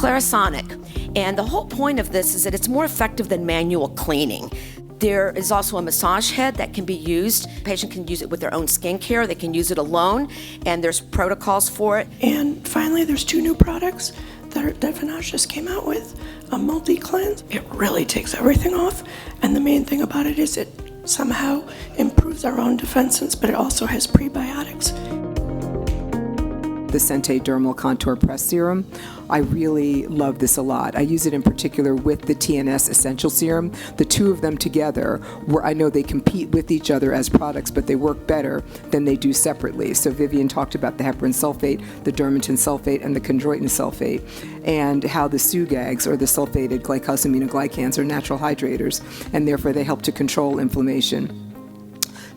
Clarisonic. And the whole point of this is that it's more effective than manual cleaning. There is also a massage head that can be used. The patient can use it with their own skincare. They can use it alone, and there's protocols for it. And finally, there's 2 new products that Defensins just came out with, a multi-cleanse. It really takes everything off, and the main thing about it is it somehow improves our own defensins, but it also has prebiotics. The Sente Dermal Contour Press Serum. I really love this a lot. I use it in particular with the TNS Essential Serum. The 2 of them together, where I know they compete with each other as products, but they work better than they do separately. So Vivian talked about the heparin sulfate, the dermatin sulfate, and the chondroitin sulfate, and how the SUGAGs, or the sulfated glycosaminoglycans, are natural hydrators, and therefore they help to control inflammation.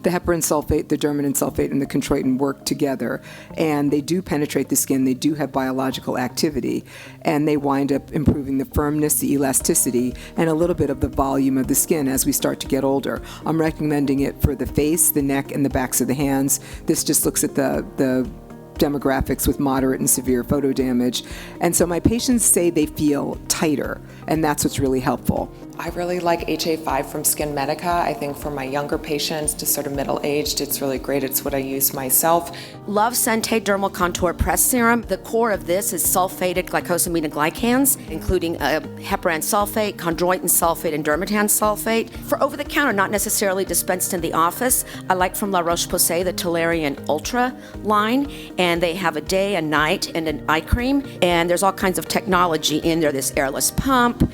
The heparin sulfate, the dermatin sulfate, and the chondroitin work together, and they do penetrate the skin. They do have biological activity, and they wind up improving the firmness, the elasticity, and a little bit of the volume of the skin as we start to get older. I'm recommending it for the face, the neck, and the backs of the hands. This just looks at the demographics with moderate and severe photo damage. And so my patients say they feel tighter, and that's what's really helpful. I really like HA5 from Skin Medica. I think for my younger patients to sort of middle-aged, it's really great. It's what I use myself. Love Sente Dermal Contour Press Serum. The core of this is sulfated glycosaminoglycans, including heparin sulfate, chondroitin sulfate, and dermatan sulfate. For over-the-counter, not necessarily dispensed in the office, I like from La Roche-Posay the Toleriane Ultra line, and they have a day, a night, and an eye cream, and there's all kinds of technology in there. This airless pump,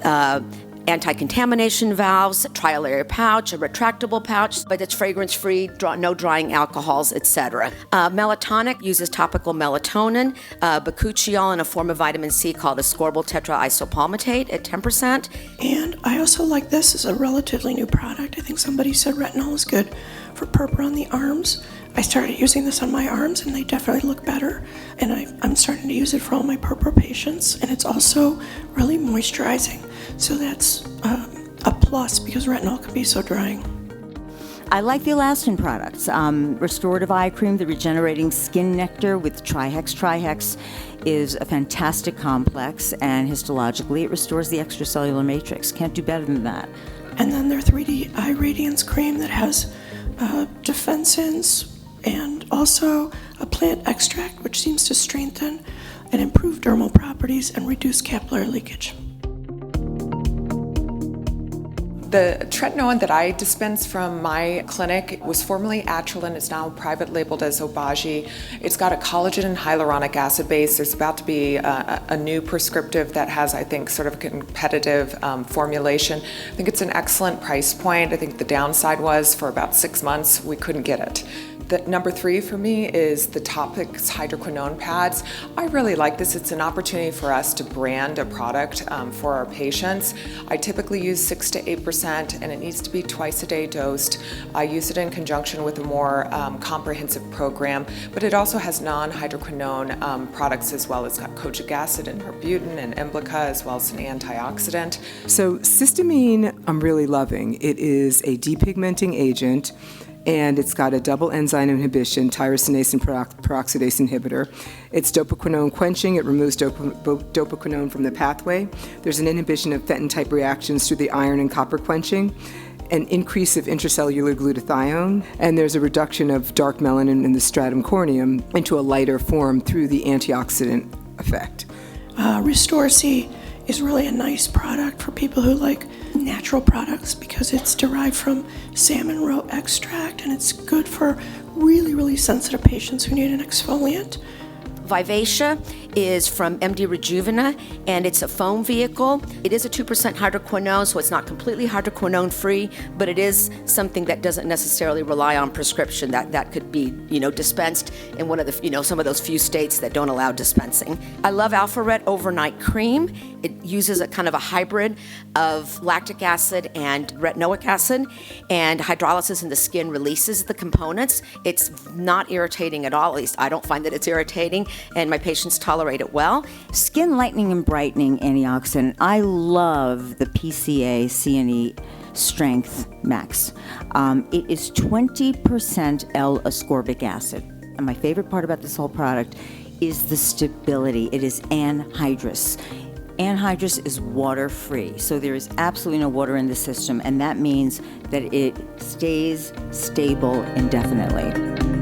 anti-contamination valves, trial area pouch, a retractable pouch, but it's fragrance-free, no drying alcohols, etc. Melatonik uses topical melatonin, bakuchiol, and a form of vitamin C called ascorbyl tetraisopalmitate at 10%. And I also like this as a relatively new product. I think somebody said retinol is good for purpur on the arms. I started using this on my arms, and they definitely look better. And I'm starting to use it for all my purpur patients, and it's also really moisturizing. So that's a plus because retinol can be so drying. I like the elastin products. Restorative eye cream, the regenerating skin nectar with Trihex. Trihex is a fantastic complex, and histologically it restores the extracellular matrix. Can't do better than that. And then their 3D eye radiance cream that has Defensins and also a plant extract which seems to strengthen and improve dermal properties and reduce capillary leakage. The tretinoin that I dispense from my clinic was formerly Atrilin. It's now private labeled as Obagi. It's got a collagen and hyaluronic acid base. There's about to be a new prescriptive that has, I think, sort of a competitive formulation. I think it's an excellent price point. I think the downside was for about 6 months we couldn't get it. The number 3 for me is the Topix hydroquinone pads. I really like this. It's an opportunity for us to brand a product for our patients. I typically use 6 to 8%, and it needs to be twice a day dosed. I use it in conjunction with a more comprehensive program, but it also has non-hydroquinone products as well. It's got kojic acid and arbutin and emblica as well as an antioxidant. So Cysteamine I'm really loving. It is a depigmenting agent, and it's got a double enzyme inhibition, tyrosinase and peroxidase inhibitor. It's dopaquinone quenching. It removes dopaquinone from the pathway. There's an inhibition of Fenton-type reactions through the iron and copper quenching, an increase of intracellular glutathione, and there's a reduction of dark melanin in the stratum corneum into a lighter form through the antioxidant effect. Restore C is really a nice product for people who like natural products because it's derived from salmon roe extract, and it's good for really, really sensitive patients who need an exfoliant. Vivatia is from MD Rejuvena, and it's a foam vehicle. It is a 2% hydroquinone, so it's not completely hydroquinone free, but it is something that doesn't necessarily rely on prescription. That could be, dispensed in one of the, some of those few states that don't allow dispensing. I love AlphaRet Overnight Cream. It uses a kind of a hybrid of lactic acid and retinoic acid, and hydrolysis in the skin releases the components. It's not irritating at all. At least I don't find that it's irritating, and my patients tolerate it well. Skin Lightening and Brightening Antioxidant. I love the PCA CNE Strength Max. It is 20% L-ascorbic acid. And my favorite part about this whole product is the stability. It is anhydrous. Anhydrous is water-free, so there is absolutely no water in the system, and that means that it stays stable indefinitely.